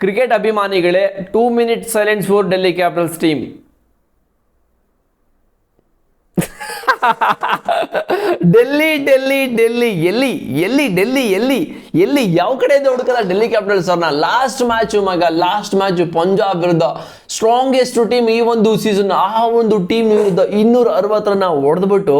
Cricket ಅಭಿಮಾನಿಗಳೇ 2 minute silence for Delhi capitals team. Delhi Delhi Delhi ಎಲ್ಲಿ ಎಲ್ಲಿ ಡೆಲ್ಲಿ ಎಲ್ಲಿ ಎಲ್ಲಿ ಯಾವ ಕಡೆಯಿಂದ ಹುಡುಕದ ಡೆಲ್ಲಿ ಕ್ಯಾಪಿಟಲ್ಸ್ ಅವ್ರನ್ನ. ಲಾಸ್ಟ್ ಮ್ಯಾಚ್ ಪಂಜಾಬ್ ವಿರುದ್ಧ ಸ್ಟ್ರಾಂಗೆಸ್ಟ್ ಟೀಮ್ ಈ ಒಂದು ಸೀಸನ್. ಆ ಒಂದು ಟೀಮ್ ವಿರುದ್ಧ 260 ರನ್ ಹೊಡೆದ್ಬಿಟ್ಟು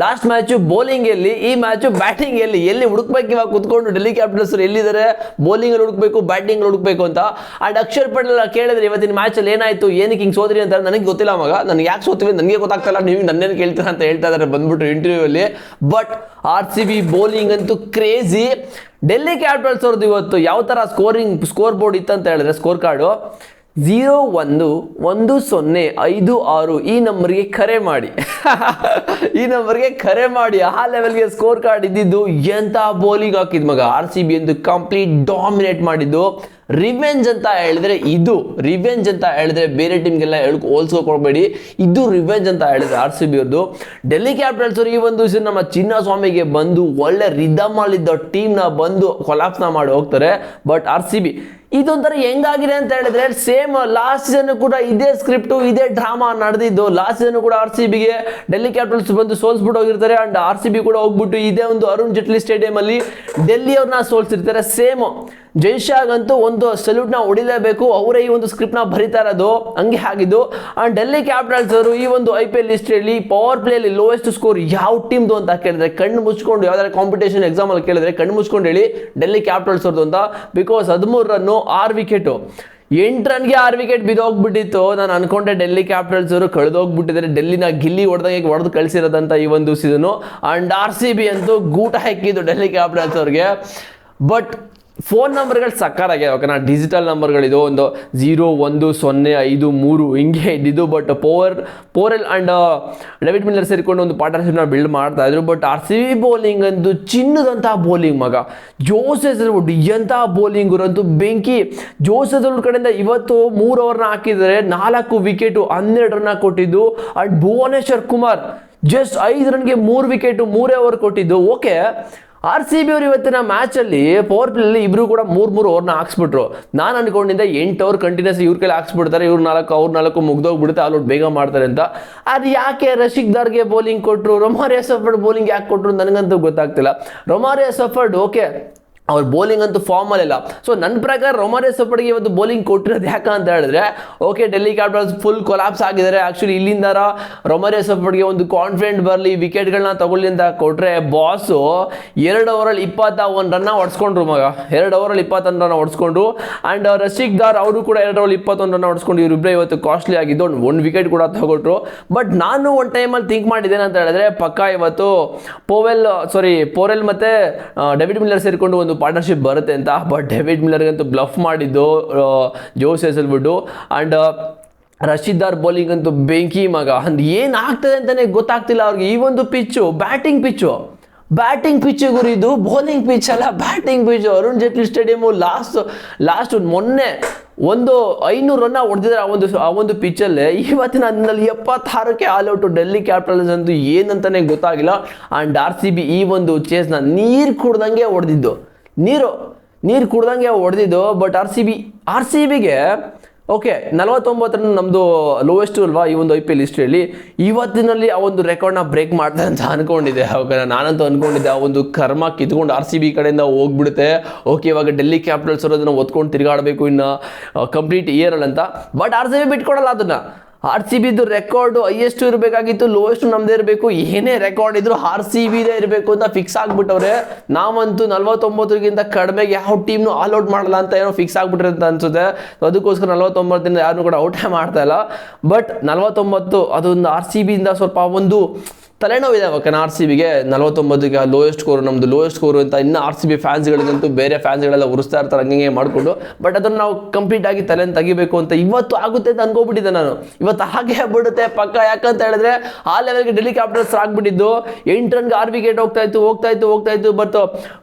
ಲಾಸ್ಟ್ ಮ್ಯಾಚ್ ಬೌಲಿಂಗ್ ಎಲ್ಲಿ, ಈ ಮ್ಯಾಚ್ ಬ್ಯಾಟಿಂಗ್ ಎಲ್ಲಿ ಹುಡುಕ್ಬೇಕು ಇವಾಗ ಕುತ್ಕೊಂಡು ಡೆಲ್ಲಿ ಕ್ಯಾಪಿಟಲ್ಸ್ ಎಲ್ಲಿದ್ದಾರೆ, ಬೌಲಿಂಗ್ ಅಲ್ಲಿ ಹುಡುಕ್ಬೇಕು, ಬ್ಯಾಟಿಂಗ್ ಹುಡುಕ್ಬೇಕು ಅಂತ. ಅಂಡ್ ಅಕ್ಷರ್ ಪಟೇಲ್ ಕೇಳಿದ್ರೆ ಇವತ್ತಿನ ಮ್ಯಾಚ್ ಅಲ್ಲಿ ಏನಾಯ್ತು, ಏನಕ್ಕೆ ಹಿಂಗೆ ಸೋದ್ರಿ ಅಂತ ನನಗೆ ಗೊತ್ತಿಲ್ಲ ಮಗ, ನನಗೆ ಯಾಕೆ ಸೋತೀವಿ ನನಗೆ ಗೊತ್ತಾಗ್ತಲ್ಲ, ನೀವು ನನ್ನೇನು ಕೇಳ್ತೀರ ಅಂತ ಹೇಳ್ತಾ ಇದ್ದಾರೆ ಬಂದ್ಬಿಟ್ಟು ಇಂಟರ್ವ್ಯೂ ಅಲ್ಲಿ. ಬಟ್ RCB ಬೌಲಿಂಗ್ ಅಂತೂ ಕ್ರೇಜಿ. ಡೆಲ್ಲಿ ಕ್ಯಾಪಿಟಲ್ಸ್ ಅವ್ರದ್ದು ಇವತ್ತು ಯಾವ ತರ ಸ್ಕೋರ್ ಬೋರ್ಡ್ ಇತ್ತು ಅಂತ ಹೇಳಿದ್ರೆ, ಸ್ಕೋರ್ ಕಾರ್ಡು 011056 ಈ ನಂಬರ್ಗೆ ಕರೆ ಮಾಡಿ ಈ ನಂಬರ್ಗೆ ಕರೆ ಮಾಡಿ. ಆ ಲೆವೆಲ್ಗೆ ಸ್ಕೋರ್ ಕಾರ್ಡ್ ಇದ್ದಿದ್ದು. ಎಂತ ಬೌಲಿಂಗ್ ಹಾಕಿದ್ ಮಗ RCB ಎಂದು ಕಂಪ್ಲೀಟ್ ಡಾಮಿನೇಟ್ ಮಾಡಿದ್ದು. ರಿವೆಂಜ್ ಅಂತ ಹೇಳಿದ್ರೆ ಇದು, ರಿವೆಂಜ್ ಅಂತ ಹೇಳಿದ್ರೆ ಬೇರೆ ಟೀಮ್ಗೆಲ್ಲ ಹೋಲ್ಸ್ಕೊಳ್ಬೇಡಿ, ಇದು ರಿವೆಂಜ್ ಅಂತ ಹೇಳಿದ್ರೆ RCB ಅವ್ರದ್ದು. ಡೆಲ್ಲಿ ಕ್ಯಾಪಿಟಲ್ಸ್ ಅವರು ಈ ಒಂದು ಸೀಸನ್ ನಮ್ಮ ಚಿನ್ನಸ್ವಾಮಿಗೆ ಬಂದು ಒಳ್ಳೆ ರಿದಮ್ ಅಲ್ಲಿದ್ದ ಟೀಮ್ನ ಬಂದು ಕೊಲಾಪ್ಸ್ನ ಮಾಡಿ ಹೋಗ್ತಾರೆ. ಬಟ್ RCB ಇದೊಂಥರ ಹೆಂಗಾಗಿದೆ ಅಂತ ಹೇಳಿದ್ರೆ, ಸೇಮ್ ಲಾಸ್ಟ್ ಸೀಸನ್ ಕೂಡ ಇದೇ ಸ್ಕ್ರಿಪ್ಟು ಇದೇ ಡ್ರಾಮಾ ನಡೆದಿದ್ದು. ಲಾಸ್ಟ್ ಸೀಸನ್ ಕೂಡ RCBಗೆ ಡೆಲ್ಲಿ ಕ್ಯಾಪಿಟಲ್ಸ್ ಬಂದು ಸೋಲ್ಸ್ಬಿಟ್ಟು ಹೋಗಿರ್ತಾರೆ. ಅಂಡ್ RCB ಕೂಡ ಹೋಗ್ಬಿಟ್ಟು ಇದೇ ಒಂದು ಅರುಣ್ ಜೇಟ್ಲಿ ಸ್ಟೇಡಿಯಂ ಅಲ್ಲಿ ಡೆಲ್ಲಿ ಅವ್ರನ್ನ ಸೋಲ್ಸಿರ್ತಾರೆ. ಸೇಮ್ ಜೈಶಾಗ್ ಅಂತೂ ಒಂದು ಸಲ್ಯೂಟ್ನ ಹೊಡಿಲೇಬೇಕು, ಅವರೇ ಈ ಒಂದು ಸ್ಕ್ರಿಪ್ಟ್ನ ಬರೀತಾ ಇರೋದು, ಹಂಗೆ ಆಗಿದ್ದು. ಅಂಡ್ ಡೆಲ್ಲಿ ಕ್ಯಾಪಿಟಲ್ಸ್ ಅವರು ಈ ಒಂದು IPL ಹಿಸ್ಟ್ರಿಯಲ್ಲಿ ಪವರ್ ಪ್ಲೇಲಿ ಲೋಯೆಸ್ಟ್ ಸ್ಕೋರ್ ಯಾವ ಟೀಮ್ದು ಅಂತ ಕೇಳಿದ್ರೆ ಕಣ್ಣು ಮುಚ್ಕೊಂಡು, ಯಾವ್ದಾದ್ರು ಕಾಂಪಿಟೇಷನ್ ಎಕ್ಸಾಮ್ ಅಲ್ಲಿ ಕೇಳಿದ್ರೆ ಕಣ್ಣು ಮುಚ್ಕೊಂಡು ಹೇಳಿ ಡೆಲ್ಲಿ ಕ್ಯಾಪಿಟಲ್ಸ್ ಅವ್ರದ್ದು ಅಂತ. ಬಿಕಾಸ್ 13 ರನ್ನು 6 ವಿಕೆಟು, 8 ರನ್ಗೆ 6 ವಿಕೆಟ್ ಬಿದ್ದೋಗ್ಬಿಟ್ಟಿತ್ತು. ನಾನು ಅನ್ಕೊಂಡೆ ಡೆಲ್ಲಿ ಕ್ಯಾಪಿಟಲ್ಸ್ ಅವರು ಕಳೆದೋಗ್ಬಿಟ್ಟಿದ್ದಾರೆ, ಡೆಲ್ಲಿನ ಗಿಲ್ಲಿ ಹೊಡೆದು ಕಳಿಸಿರೋದಂತ ಈ ಒಂದು ಸೀಸನು. ಅಂಡ್ RCB ಅಂತೂ ಗೂಟ ಹಾಕಿದ್ದು ಡೆಲ್ಲಿ ಕ್ಯಾಪಿಟಲ್ಸ್ ಅವ್ರಿಗೆ. ಬಟ್ ಫೋನ್ ನಂಬರ್ಗಳು ಸಕ್ಕರಾಗ್ಯಾವ, ಓಕೆನಾ, ಡಿಜಿಟಲ್ ನಂಬರ್ಗಳಿದು, ಒಂದು 0105 ಹಿಂಗೆ ಇದ್ದಿದ್ದು. ಬಟ್ ಪೋರೆಲ್ ಅಂಡ್ ಡೇವಿಡ್ ಮಿಲ್ಲರ್ ಸೇರಿಕೊಂಡು ಒಂದು ಪಾರ್ಟ್ನರ್ಶಿಪ್ನ ಬಿಲ್ಡ್ ಮಾಡ್ತಾ ಇದ್ರು. ಬಟ್ RCB ಬೌಲಿಂಗ್ ಅಂತೂ ಚಿನ್ನದಂಥ ಬೌಲಿಂಗ್ ಮಗ. ಜೋಸ್ ಹೆಸರುಬಿಟ್ಟು ಎಂಥ ಬೌಲಿಂಗ್ ಅಂತೂ ಬೆಂಕಿ. ಜೋಸ್ ಹೆಸರು ಕಡೆಯಿಂದ ಇವತ್ತು 3 ಓವರ್ನ ಹಾಕಿದರೆ 4 ವಿಕೆಟು 12 ರನ್ನ ಕೊಟ್ಟಿದ್ದು. ಅಂಡ್ ಭುವನೇಶ್ವರ್ ಕುಮಾರ್ ಜಸ್ಟ್ 5 ರನ್ಗೆ 3 ವಿಕೆಟು 3 ಓವರ್ ಕೊಟ್ಟಿದ್ದು. ಓಕೆ, RCB ಅವರು ಇವತ್ತಿನ ಮ್ಯಾಚಲ್ಲಿ ಪವರ್ ಪ್ಲೇಲಿ ಇಬ್ರು ಕೂಡ 3 ಓವರ್ನ ಹಾಕ್ಸ್ಬಿಟ್ರು. ನಾನು ಅನ್ಕೊಂಡಿದ್ದೆ 8 ಓವರ್ ಕಂಟಿನ್ಯೂಸ್ ಇವ್ರ ಕೈಲಿ ಹಾಕ್ಸ್ಬಿಡ್ತಾರೆ, ಇವ್ರು 4 ಮುಗ್ದೋಗ್ಬಿಡುತ್ತೆ, ಆಲ್ ಔಟ್ ಬೇಗ ಮಾಡ್ತಾರೆ ಅಂತ. ಅದು ಯಾಕೆ ರಶೀಕ್ ದಾರ್ಗೆ ಬೌಲಿಂಗ್ ಕೊಟ್ಟರು, ರೊಮಾರಿಯೋ ಸಫರ್ಡ್ ಬೌಲಿಂಗ್ ಯಾಕೆ ಕೊಟ್ಟರು ನನಗಂತೂ ಗೊತ್ತಾಗ್ತಿಲ್ಲ. ರೊಮಾರಿಯೋ ಸಫರ್ಡ್ ಓಕೆ, ಅವ್ರ ಬೌಲಿಂಗ್ ಅಂತೂ ಫಾರ್ಮ್ ಅಲ್ಲಿಲ್ಲ. ಸೊ ನನ್ನ ಪ್ರಕಾರ ರೊಮಾರಿಯೋ ಸಫರ್ಡ್ಗೆ ಇವತ್ತು ಬೌಲಿಂಗ್ ಕೊಟ್ಟಿರೋದು ಯಾಕೆ ಅಂತ ಹೇಳಿದ್ರೆ, ಓಕೆ ಡೇಲ್ಲಿ ಕ್ಯಾಪಿಟಲ್ಸ್ ಫುಲ್ ಕೊಲಾಪ್ಸ್ ಆಗಿದ್ದಾರೆ. ಆಕ್ಚುಲಿ ಇಲ್ಲಿಂದ ರೊಮಾರಿಯೋ ಸಫರ್ಡ್ಗೆ ಒಂದು ಕಾನ್ಫಿಡೆಂಟ್ ಬರಲಿ, ವಿಕೆಟ್ಗಳನ್ನ ತಗೊಳ್ಳಿ ಅಂತ ಕೊಟ್ಟರೆ ಬಾಸು 2 ಓವರಲ್ಲಿ 21 ರನ್ನ ಹೊಡ್ಸ್ಕೊಂಡ್ರು ಮಗ. 2 ಓವರಲ್ಲಿ 21 ರನ್ನ ಹೊಡ್ಸ್ಕೊಂಡ್ರು. ಆ್ಯಂಡ್ ರಶೀಕ್ ದಾರ್ ಅವರು ಕೂಡ 2 ಓವರಲ್ಲಿ 21 ರನ್ನ ಹೊಡ್ಸ್ಕೊಂಡು ಇವರಿಬ್ಬರೇ ಇವತ್ತು ಕಾಸ್ಟ್ಲಿ ಆಗಿದ್ದು, 1 ವಿಕೆಟ್ ಕೂಡ ತಗೊಟ್ರು. ಬಟ್ ನಾನು ಒಂದು ಟೈಮಲ್ಲಿ ಥಿಂಕ್ ಮಾಡಿದ್ದೇನೆ ಅಂತ ಹೇಳಿದ್ರೆ, ಪಕ್ಕ ಇವತ್ತು ಪೋರೆಲ್ ಮತ್ತು ಡೇವಿಡ್ ಮಿಲ್ಲರ್ ಸೇರಿಕೊಂಡು ಒಂದು ಪಾರ್ಟ್ನರ್ಶಿಪ್ ಬರುತ್ತೆ ಅಂತ. ಬಟ್ ಡೇವಿಡ್ ಮಿಲ್ಲರ್ಗಂತೂ ಬ್ಲಫ್ ಮಾಡಿದ್ದು ಜೋಸ್ ಹೆಸಲ್ಬಿಟ್ಟು. ಆ್ಯಂಡ್ ರಶೀದ್ ದಾರ್ ಬೌಲಿಂಗ್ ಅಂತೂ ಬೆಂಕಿ ಮಗ. ಅಂದ್ ಏನಾಗ್ತದೆ ಅಂತಲೇ ಗೊತ್ತಾಗ್ತಿಲ್ಲ ಅವ್ರಿಗೆ. ಈ ಒಂದು ಪಿಚ್ಚು ಬ್ಯಾಟಿಂಗ್ ಪಿಚ್ಚು ಗುರಿದು, ಬೌಲಿಂಗ್ ಪಿಚ್ ಅಲ್ಲ, batting pitch. Arun Jaitley stadium last ಮೊನ್ನೆ ಒಂದು 500 ರನ್ನ ಹೊಡೆದಿದ್ದಾರೆ ಆ ಒಂದು ಪಿಚ್ಚಲ್ಲೇ. ಇವತ್ತಿನ ದಿನದಲ್ಲಿ 76ಕ್ಕೆ ಆಲ್ ಔಟು ಡೆಲ್ಲಿ ಕ್ಯಾಪಿಟಲ್ಸ್ ಅಂತೂ ಏನಂತಾನೆ ಗೊತ್ತಾಗಿಲ್ಲ. ಆ್ಯಂಡ್ RCB ಈ ಒಂದು ಚೇಸ್ನ ನೀರು ಕುಡ್ದಂಗೆ ಹೊಡೆದಿದ್ದು. ಬಟ್ RCBಗೆ ಓಕೆ 49 ರನ್ ನಮ್ಮದು ಲೋವೆಸ್ಟ್ ಅಲ್ವಾ ಈ ಒಂದು IPL ಹಿಸ್ಟ್ರಿಯಲ್ಲಿ. ಇವತ್ತಿನಲ್ಲಿ ಆ ಒಂದು ರೆಕಾರ್ಡ್ನ ಬ್ರೇಕ್ ಮಾಡ್ತಾರೆ ಅಂತ ಅನ್ಕೊಂಡಿದ್ದೆ. ಓಕೆ, ನಾನಂತೂ ಅನ್ಕೊಂಡಿದ್ದೆ ಆ ಒಂದು ಕರ್ಮ ಕಿತ್ಕೊಂಡು RCB ಕಡೆಯಿಂದ ಹೋಗ್ಬಿಡುತ್ತೆ. ಓಕೆ, ಇವಾಗ ಡೆಲ್ಲಿ ಕ್ಯಾಪಿಟಲ್ಸ್ ಅವರು ಅದನ್ನು ಒತ್ಕೊಂಡು ತಿರುಗಾಡಬೇಕು ಇನ್ನು ಕಂಪ್ಲೀಟ್ ಇಯರಲ್ಲಿ ಅಂತ. ಬಟ್ RCB ಬಿಟ್ಕೊಡಲ್ಲ ಅದನ್ನು. RCBದು ರೆಕಾರ್ಡು ಹೈಯೆಸ್ಟ್ ಇರಬೇಕಾಗಿತ್ತು, ಲೋಯೆಸ್ಟ್ ನಮ್ಮದೇ ಇರಬೇಕು. ಏನೇ ರೆಕಾರ್ಡ್ ಇದ್ರು RCBದೇ ಇರಬೇಕು ಅಂತ ಫಿಕ್ಸ್ ಆಗಿಬಿಟ್ಟವ್ರೆ. ನಾವಂತೂ 49ಗಿಂತ ಕಡಿಮೆಗೆ ಯಾವ ಟೀಮ್ನು ಆಲ್ ಔಟ್ ಮಾಡಲ್ಲ ಅಂತ ಏನೋ ಫಿಕ್ಸ್ ಆಗಿಬಿಟ್ರೆ ಅಂತ ಅನ್ಸುತ್ತೆ. ಅದಕ್ಕೋಸ್ಕರ 49 ಯಾರನ್ನೂ ಕೂಡ ಔಟೇ ಮಾಡ್ತಾ ಇಲ್ಲ. ಬಟ್ 49 ಅದೊಂದು RCBಯಿಂದ ಸ್ವಲ್ಪ ಒಂದು ತಲೆನೋವಿದೆ ಓಕೆನಾ. RCBಗೆ 49ಗೆ ಲೋಯೆಸ್ಟ್ ಸ್ಕೋರು, ನಮ್ಮದು ಲೋಯೆಸ್ಟ್ ಸ್ಕೋರು ಅಂತ ಇನ್ನು RCB ಫ್ಯಾನ್ಸ್ಗಳಿಗಂತೂ ಬೇರೆ ಫ್ಯಾನ್ಸ್ಗಳೆಲ್ಲ ಉರಿಸ್ತಾ ಇರ್ತಾರೆ ಹಂಗೆ ಮಾಡಿಕೊಂಡು. ಬಟ್ ಅದನ್ನು ನಾವು ಕಂಪ್ಲೀಟ್ ಆಗಿ ತಲೆನ ತೆಗಿಬೇಕು ಅಂತ ಇವತ್ತು ಆಗುತ್ತೆ ಅಂತ ಅನ್ಕೋಬಿಟ್ಟಿದ್ದೆ ನಾನು. ಇವತ್ತು ಹಾಗೆ ಬಿಡುತ್ತೆ ಪಕ್ಕ. ಯಾಕಂತ ಹೇಳಿದ್ರೆ ಆ ಲೆವೆಲ್ಗೆ ಡೆಲ್ಲಿ ಕ್ಯಾಪಿಟಲ್ಸ್ ಆಗ್ಬಿಟ್ಟಿದ್ದು. 8 ರನ್ಗೆ 6 ವಿಕೆಟ್ ಹೋಗ್ತಾ ಇತ್ತು. ಬಟ್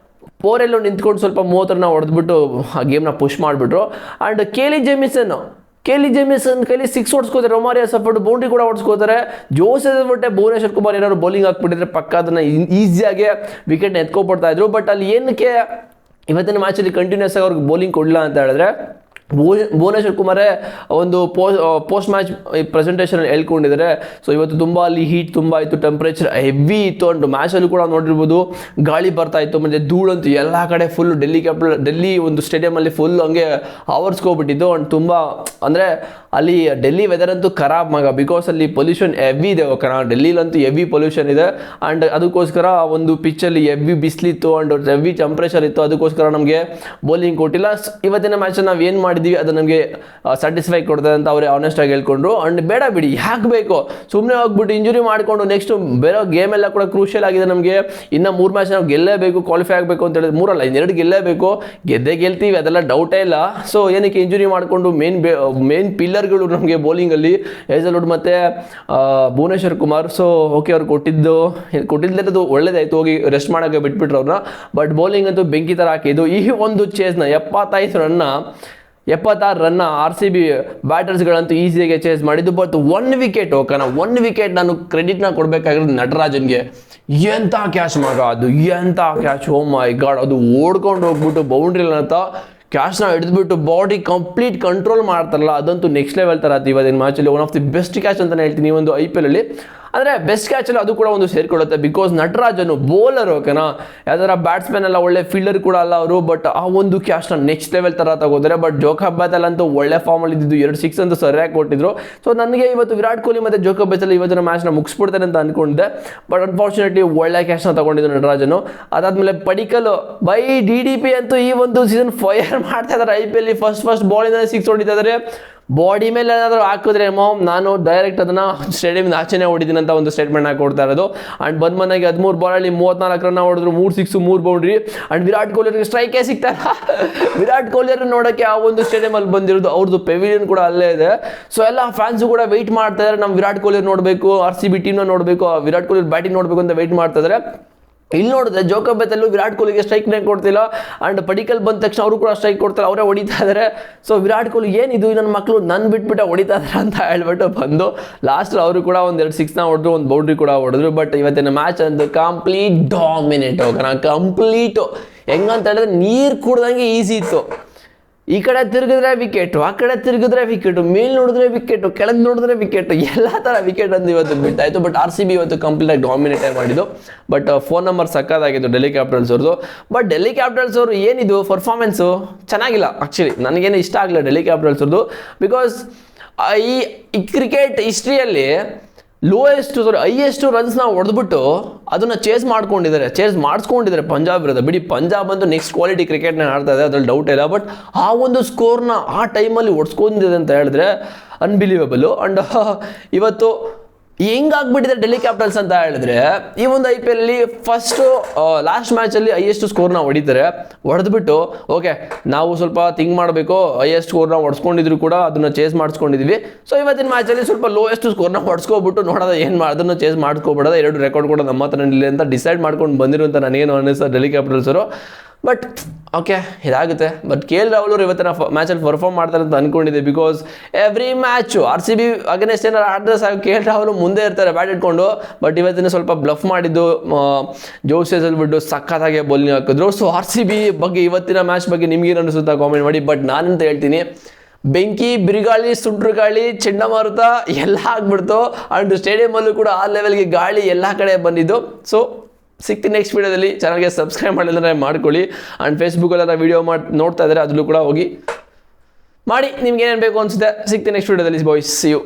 ಪೋರೆಲ್ಲೂ ನಿಂತ್ಕೊಂಡು ಸ್ವಲ್ಪ 30 ರನ್ನ ಹೊಡೆದ್ಬಿಟ್ಟು ಆ ಗೇಮ್ನ ಪುಷ್ ಮಾಡಿಬಿಟ್ರು. ಆ್ಯಂಡ್ ಕೇಲಿ ಜೆಮಿಸನ್ ಕೈಲಿ 6 ಹೊಡ್ಸ್ಕೋತಾರೆ. ರೊಮಾರಿಯೋ ಸಫರ್ಡ್ ಬೌಂಡ್ರಿ ಕೂಡ ಹೊಡ್ಸ್ಕೋತಾರೆ. ಜೋಸ್ ಬಿಟ್ಟೆ ಭುವನೇಶ್ವರ್ ಕುಮಾರ್ ಏನಾದ್ರು ಬೌಲಿಂಗ್ ಹಾಕ್ಬಿಟ್ಟಿದ್ರೆ ಪಕ್ಕ ಅದನ್ನು ಈಸಿಯಾಗಿ ವಿಕೆಟ್ನ ಎತ್ಕೊಬಿಡ್ತಾ ಇದ್ರು. ಬಟ್ ಅಲ್ಲಿ ಏನಕ್ಕೆ ಇವತ್ತಿನ ಮ್ಯಾಚಲ್ಲಿ ಕಂಟಿನ್ಯೂಸ್ ಆಗಿ ಅವ್ರಿಗೆ ಬೌಲಿಂಗ್ ಕೊಡಲಿಲ್ಲ ಅಂತ ಹೇಳಿದ್ರೆ, ಭುವನೇಶ್ವರ್ ಕುಮಾರೇ ಒಂದು ಪೋಸ್ಟ್ ಮ್ಯಾಚ್ ಪ್ರೆಸೆಂಟೇಷನ್ ಹೇಳ್ಕೊಂಡಿದ್ದಾರೆ. ಸೊ ಇವತ್ತು ತುಂಬ ಅಲ್ಲಿ ಹೀಟ್ ತುಂಬ ಇತ್ತು, ಟೆಂಪ್ರೇಚರ್ ಹೆವಿ ಇತ್ತು. ಅಂಡ್ ಮ್ಯಾಚಲ್ಲೂ ಕೂಡ ನೋಡಿರ್ಬೋದು ಗಾಳಿ ಬರ್ತಾ ಇತ್ತು, ಮತ್ತು ಧೂಳಂತೂ ಎಲ್ಲ ಕಡೆ ಫುಲ್ ಡೆಲ್ಲಿ ಒಂದು ಸ್ಟೇಡಿಯಮಲ್ಲಿ ಫುಲ್ ಹಂಗೆ ಆವರಿಸ್ಕೊಬಿಟ್ಟಿದ್ದು. ಅಂಡ್ ತುಂಬ ಅಂದರೆ ಅಲ್ಲಿ ಡೆಲ್ಲಿ ವೆದರ್ ಅಂತೂ ಖರಾಬ್ ಮಗ, ಬಿಕಾಸ್ ಅಲ್ಲಿ ಪೊಲ್ಯೂಷನ್ ಹೆವಿ ಇದೆ ಡೆಲ್ಲಿಲಂತೂ ಹೆವಿ ಪೊಲ್ಯೂಷನ್ ಇದೆ. ಆ್ಯಂಡ್ ಅದಕ್ಕೋಸ್ಕರ ಒಂದು ಪಿಚ್ಚಲ್ಲಿ ಹೆವಿ ಬಿಸಿಲಿತ್ತು ಆ್ಯಂಡ್ ಹೆವಿ ಟೆಂಪ್ರೇಚರ್ ಇತ್ತು, ಅದಕ್ಕೋಸ್ಕರ ನಮಗೆ ಬೌಲಿಂಗ್ ಕೊಟ್ಟಿಲ್ಲ. ಇವತ್ತಿನ ಮ್ಯಾಚ್ ನಾವು ಏನು ಮಾಡಿದ್ವಿ ಅದು ನಮಗೆ ಸ್ಯಾಟಿಸ್ಫೈ ಕೊಡ್ತದೆ ಅಂತ ಅವರೇ ಆನೆಸ್ಟಾಗಿ ಹೇಳ್ಕೊಂಡ್ರು. ಆ್ಯಂಡ್ ಬೇಡ ಬಿಡಿ, ಯಾಕೆ ಬೇಕು ಸುಮ್ಮನೆ ಹೋಗ್ಬಿಟ್ಟು ಇಂಜುರಿ ಮಾಡಿಕೊಂಡು ನೆಕ್ಸ್ಟ್ ಬೇರೆ ಗೇಮ್ ಎಲ್ಲ ಕೂಡ ಕ್ರೂಷಿಯಲ್ ಆಗಿದೆ ನಮಗೆ. ಇನ್ನು 3 ಮ್ಯಾಚ್ ನಾವು ಗೆಲ್ಲೇಬೇಕು, ಕ್ವಾಲಿಫೈ ಆಗಬೇಕು ಅಂತ ಹೇಳಿದ್ರೆ 3 ಅಲ್ಲ 2 ಗೆಲ್ಲೇಬೇಕು, ಗೆಲ್ತೀವಿ ಅದೆಲ್ಲ ಡೌಟೇ ಇಲ್ಲ. ಸೊ ಏನಕ್ಕೆ ಇಂಜುರಿ ಮಾಡಿಕೊಂಡು ಮೇನ್ ಪಿಲ್ಲರ್ಗಳು ನಮಗೆ ಬೌಲಿಂಗಲ್ಲಿ ಹೇಜಲ್ವುಡ್ ಮತ್ತು ಭುವನೇಶ್ವರ್ ಕುಮಾರ್. ಸೊ ಓಕೆ ಅವ್ರು ಕೊಟ್ಟಿದ್ದು ಒಳ್ಳೇದಾಯಿತು, ಹೋಗಿ ರೆಸ್ಟ್ ಮಾಡೋಕ್ಕೆ ಬಿಟ್ಬಿಟ್ರು ಅವ್ರನ್ನ. ಬಟ್ ಬೌಲಿಂಗ್ ಅಂತೂ ಬೆಂಕಿ ಥರ ಹಾಕಿದ್ದು. ಈ ಒಂದು ಚೇಸ್ನ 76 ರನ್ನ RCB ಬ್ಯಾಟರ್ಸ್ಗಳಂತೂ ಈಸಿಯಾಗಿ ಚೇಸ್ ಮಾಡಿದ್ದು. ಬಟ್ 1 ವಿಕೆಟ್ ನಾನು ಕ್ರೆಡಿಟ್ನ ಕೊಡಬೇಕಾಗಿರೋದು ನಟರಾಜನ್ಗೆ. ಎಂಥ ಕ್ಯಾಚ್ ಮಗ ಅದು, ಎಂಥ ಕ್ಯಾಚ್, ಓ ಮೈ ಗಾಡ್. ಅದು ಓಡ್ಕೊಂಡು ಹೋಗ್ಬಿಟ್ಟು ಬೌಂಡ್ರಿಲ್ ಅಂತ ಕ್ಯಾಚ್ನ ಹಿಡಿದ್ಬಿಟ್ಟು ಬಾಡಿ ಕಂಪ್ಲೀಟ್ ಕಂಟ್ರೋಲ್ ಮಾಡ್ತಾರಲ್ಲ, ಅದಂತೂ ನೆಕ್ಸ್ಟ್ ಲೆವೆಲ್ ಥರ ಆಯ್ತು ಇವತ್ತಿನ ಮ್ಯಾಚಲ್ಲಿ. One of the best catch ಅಂತಲೇ ಹೇಳ್ತೀನಿ ಒಂದು IPL ಅಲ್ಲಿ. ಅಂದರೆ ಬೆಸ್ಟ್ ಕ್ಯಾಚಲ್ಲಿ ಅದು ಕೂಡ ಒಂದು ಸೇರಿಕೊಳ್ಳುತ್ತೆ, ಬಿಕಾಸ್ ನಟರಾಜನು ಬೌಲರ್ ಯಾವ್ದಾರ ಬ್ಯಾಟ್ಸ್ಮನ್ ಎಲ್ಲ ಒಳ್ಳೆ ಫೀಲ್ಡರ್ ಕೂಡ ಅಲ್ಲ ಅವರು. ಬಟ್ ಆ ಒಂದು ಕ್ಯಾಚ್ನ ನೆಕ್ಸ್ಟ್ ಲೆವೆಲ್ ಥರ ತಗೋತಾರೆ. ಬಟ್ ಜೋಕಬ್ ಬೆಥೆಲ್ ಅಂತೂ ಒಳ್ಳೆ ಫಾರ್ಮಲ್ಲಿ ಇದ್ದಿದ್ದು, 2 6 ಅಂತೂ ಸರಿಯಾಗಿ ಕೊಟ್ಟಿದ್ರು. ಸೊ ನನಗೆ ಇವತ್ತು ವಿರಾಟ್ ಕೊಹ್ಲಿ ಮತ್ತು ಜೋಕಬ್ ಬೆಥೆಲ್ ಇವತ್ತಿನ ಮ್ಯಾಚ್ನ ಮುಗಿಸ್ಬಿಡ್ತಾರೆ ಅಂತ ಅಂದ್ಕೊಂಡಿದ್ದೆ. ಬಟ್ ಅನ್ಫಾರ್ಚುನೇಟ್ಲಿ ಒಳ್ಳೆ ಕ್ಯಾಚ್ನ ತಗೊಂಡಿದ್ದು ನಟರಾಜನು. ಅದಾದಮೇಲೆ ಪಡಿಕಲ್ ಬೈ DDP ಅಂತೂ ಈ ಒಂದು ಸೀಸನ್ ಫೈರ್ ಮಾಡ್ತಾ ಇದ್ದಾರೆ IPL. ಫಸ್ಟ್ ಬಾಲಿಂದ 6 ಹೊಡಿತಾ ಇದ್ದಾರೆ. ಬಾಡಿ ಮೇಲೆ ಏನಾದರೂ ಹಾಕಿದ್ರೆ ನಾನು ಡೈರೆಕ್ಟ್ ಅದನ್ನು ಸ್ಟೇಡಿಯಮ್ನ ಆಚೆನೇ ಹೊಡಿದ್ದೀನಿ ಅಂತ ಒಂದು ಸ್ಟೇಟ್ಮೆಂಟ್ ಕೊಡ್ತಾ ಇರೋದು. ಆ್ಯಂಡ್ ಬಂದ್ಮನೆಗೆ 13 ಬಾಲಲ್ಲಿ 34 ರನ್ ಹೊಡೆದ್ರು, 3 6 3 ಬೌಂಡ್ರಿ. ಆ್ಯಂಡ್ ವಿರಾಟ್ ಕೊಹ್ಲಿ ಸ್ಟ್ರೈಕೇ ಸಿಗ್ತಾರ. ವಿರಾಟ್ ಕೊಹ್ಲಿ ನೋಡೋಕ್ಕೆ ಆ ಒಂದು ಸ್ಟೇಡಿಯಮಲ್ಲಿ ಬಂದಿರೋದು, ಅವ್ರದ್ದು ಪೆವಿಲಿಯನ್ ಕೂಡ ಅಲ್ಲೇ ಇದೆ. ಸೊ ಎಲ್ಲ ಫ್ಯಾನ್ಸು ಕೂಡ ವೆಯ್ಟ್ ಮಾಡ್ತಾ ಇದ್ದಾರೆ, ನಮ್ಮ ವಿರಾಟ್ ಕೊಹ್ಲಿ ನೋಡಬೇಕು, RCB ಟೀಮ್ನ ನೋಡಬೇಕು, ವಿರಾಟ್ ಕೊಹ್ಲಿ ಬ್ಯಾಟಿಂಗ್ ನೋಡಬೇಕು ಅಂತ ವೆಯ್ಟ್ ಮಾಡ್ತಾ ಇದ್ದಾರೆ. ಇಲ್ಲಿ ನೋಡಿದ್ರೆ ಜೋಕಬ್ ಬೆಥೆಲ್ ವಿರಾಟ್ ಕೊಹ್ಲಿಗೆ ಸ್ಟ್ರೈಕ್ನೇ ಕೊಡ್ತಿಲ್ಲ. ಆ್ಯಂಡ್ ಪಡಿಕಲ್ ಬಂದ ತಕ್ಷಣ ಅವರು ಕೂಡ ಸ್ಟ್ರೈಕ್ ಕೊಡ್ತಾರೆ, ಅವರೇ ಹೊಡಿತಾ ಇದ್ದಾರೆ. ಸೊ ವಿರಾಟ್ ಕೊಹ್ಲಿ ಏನಿದು ನನ್ನ ಮಕ್ಕಳು ನನ್ನ ಬಿಟ್ಬಿಟ್ಟು ಹೊಡಿತಾ ಇದ್ದಾರೆ ಅಂತ ಹೇಳ್ಬಿಟ್ಟು ಬಂದು ಲಾಸ್ಟಲ್ಲಿ ಅವರು ಕೂಡ 2 6ನ ಹೊಡೆದ್ರು, 1 ಬೌಂಡ್ರಿ ಕೂಡ ಹೊಡೆದ್ರು. ಬಟ್ ಇವತ್ತಿನ ಮ್ಯಾಚ್ ಅಂತೂ ಕಂಪ್ಲೀಟ್ ಡಾಮಿನೇಟ್ ಕಂಪ್ಲೀಟು ಹೆಂಗಂತ ಹೇಳಿದ್ರೆ ನೀರು ಕುಡ್ದಂಗೆ ಈಸಿ ಇತ್ತು. ಈ ಕಡೆ ತಿರುಗಿದ್ರೆ ವಿಕೆಟು, ಆ ಕಡೆ ತಿರುಗಿದ್ರೆ ವಿಕೆಟು, ಮೇಲ್ ನೋಡಿದ್ರೆ ವಿಕೆಟು, ಕೆಳಗೆ ನೋಡಿದ್ರೆ ವಿಕೆಟು, ಎಲ್ಲ ಥರ ವಿಕೆಟ್ ಅಂತ ಇವತ್ತು ಬಿಟ್ಟಾಯಿತು. ಬಟ್ RCB ಇವತ್ತು ಕಂಪ್ಲೀಟಾಗಿ ಡಾಮಿನೇಟ್ ಮಾಡಿದ್ದು. ಬಟ್ 4 ನಂಬರ್ ಸಕ್ಕದಾಗಿತ್ತು ಡೆಲ್ಲಿ ಕ್ಯಾಪಿಟಲ್ಸ್ ಅವ್ರದ್ದು. ಬಟ್ ಡೆಲ್ಲಿ ಕ್ಯಾಪಿಟಲ್ಸ್ ಅವರು ಏನಿದು ಪರ್ಫಾರ್ಮೆನ್ಸು ಚೆನ್ನಾಗಿಲ್ಲ. ಆ್ಯಕ್ಚುಲಿ ನನಗೇನು ಇಷ್ಟ ಆಗಲಿಲ್ಲ ಡೆಲ್ಲಿ ಕ್ಯಾಪಿಟಲ್ಸ್ ಅವ್ರದ್ದು. ಬಿಕಾಸ್ ಈ ಕ್ರಿಕೆಟ್ ಹಿಸ್ಟ್ರಿಯಲ್ಲಿ ಹೈಯೆಸ್ಟ್ ರನ್ಸ್ನ ಹೊಡೆದ್ಬಿಟ್ಟು ಅದನ್ನು ಚೇಸ್ ಮಾಡಿಸ್ಕೊಂಡಿದ್ದಾರೆ ಪಂಜಾಬ್ ವಿರುದ್ಧ. ಬಿಡಿ, ಪಂಜಾಬ್ ಅಂತೂ ನೆಕ್ಸ್ಟ್ ಕ್ವಾಲಿಟಿ ಕ್ರಿಕೆಟ್ನ ಆಡ್ತಾ ಇದೆ, ಅದ್ರಲ್ಲಿ ಡೌಟ್ ಇಲ್ಲ. ಬಟ್ ಆ ಒಂದು ಸ್ಕೋರ್ನ ಆ ಟೈಮಲ್ಲಿ ಹೊಡ್ಸ್ಕೊಂಡಿದೆ ಅಂತ ಹೇಳಿದ್ರೆ ಅನ್ಬಿಲೀವೇಬಲು. ಆ್ಯಂಡ್ ಇವತ್ತು ಹೆಂಗಾಗ್ಬಿಟ್ಟಿದೆ ಡೆಲ್ಲಿ ಕ್ಯಾಪಿಟಲ್ಸ್ ಅಂತ ಹೇಳಿದ್ರೆ, ಈ ಒಂದು IPL ಅಲ್ಲಿ ಲಾಸ್ಟ್ ಮ್ಯಾಚಲ್ಲಿ ಹೈಯೆಸ್ಟ್ ಸ್ಕೋರ್ನ ಹೊಡೆದ್ಬಿಟ್ಟು ಓಕೆ ನಾವು ಸ್ವಲ್ಪ ಥಿಂಕ್ ಮಾಡಬೇಕು, ಹೈಯೆಸ್ಟ್ ಸ್ಕೋರ್ನ ಹೊಡ್ಸ್ಕೊಂಡಿದ್ರು ಕೂಡ ಅದನ್ನು ಚೇಸ್ ಮಾಡಿಸ್ಕೊಂಡಿದ್ವಿ. ಸೊ ಇವತ್ತಿನ ಮ್ಯಾಚಲ್ಲಿ ಸ್ವಲ್ಪ ಲೋಯೆಸ್ಟ್ ಸ್ಕೋರ್ನ ಹೊಡ್ಸ್ಕೊಬಿಟ್ಟು ನೋಡೋದು ಅದನ್ನು ಚೇಸ್ ಮಾಡಿಸ್ಕೊಬಿಡೋದು, 2 ರೆಕಾರ್ಡ್ ಕೂಡ ನಮ್ಮ ಹತ್ರ ಇಲ್ಲ ಅಂತ ಡಿಸೈಡ್ ಮಾಡ್ಕೊಂಡು ಬಂದಿರು ಅಂತ ನನಗೇನು ಅನ್ನಿಸ್ತಾರೆ ಡೆಲ್ಲಿ ಕ್ಯಾಪಿಟಲ್ಸ್ ಅವರು. ಬಟ್ ಓಕೆ ಇದಾಗುತ್ತೆ. ಬಟ್ KL ರಾಹುಲ್ ಅವರು ಇವತ್ತಿನ ಮ್ಯಾಚಲ್ಲಿ ಪರ್ಫಾರ್ಮ್ ಮಾಡ್ತಾರೆ ಅಂತ ಅಂದ್ಕೊಂಡಿದ್ದೆ. Because every match RCB against ಏನಾರು ಆಡಿದ್ರೆ ಸಾಕು KL ರಾಹುಲ್ ಮುಂದೆ ಇರ್ತಾರೆ ಬ್ಯಾಟ್ ಇಟ್ಕೊಂಡು. ಬಟ್ ಇವತ್ತಿನ ಸ್ವಲ್ಪ ಬ್ಲಫ್ ಮಾಡಿದ್ದು ಜೋಸ್ ಹೇಜಲ್ವುಡ್ ಸಖತ್ತಾಗಿ ಬೌಲಿಂಗ್ ಹಾಕಿದ್ರು. ಸೊ RCB ಬಗ್ಗೆ ಇವತ್ತಿನ ಮ್ಯಾಚ್ ಬಗ್ಗೆ ನಿಮ್ಗೇನು ಅನಿಸುತ್ತಾ ಕಾಮೆಂಟ್ ಮಾಡಿ. ಬಟ್ ನಾನಂತ ಹೇಳ್ತೀನಿ, ಬೆಂಕಿ, ಬಿರುಗಾಳಿ, ಸುಂಟ್ರು ಗಾಳಿ, ಚಂಡಮಾರುತ ಎಲ್ಲ ಆಗ್ಬಿಡ್ತು. ಆ್ಯಂಡ್ ಸ್ಟೇಡಿಯಮಲ್ಲೂ ಕೂಡ ಆ ಲೆವೆಲ್ಗೆ ಗಾಳಿ ಎಲ್ಲ ಕಡೆ ಬಂದಿದ್ದು. ಸೊ ಸಿಗ್ತೀನಿ ನೆಕ್ಸ್ಟ್ ವೀಡಿಯೋದಲ್ಲಿ. ಚಾನಲ್ಗೆ ಸಬ್ಸ್ಕ್ರೈಬ್ ಮಾಡಿಲ್ಲ ಮಾಡ್ಕೊಳ್ಳಿ. ಆ್ಯಂಡ್ ಫೇಸ್ಬುಕ್ಕಲ್ಲೆಲ್ಲ ವೀಡಿಯೋ ನೋಡ್ತಾ ಇದ್ದಾರೆ, ಅದರಲ್ಲೂ ಕೂಡ ಹೋಗಿ ಮಾಡಿ. ನಿಮ್ಗೆ ಏನೇನು ಬೇಕು ಅನಿಸುತ್ತೆ. ಸಿಗ್ತೀನಿ ನೆಕ್ಸ್ಟ್ ವೀಡಿಯೋದಲ್ಲಿ ಬಾಯ್ಸ್. C you.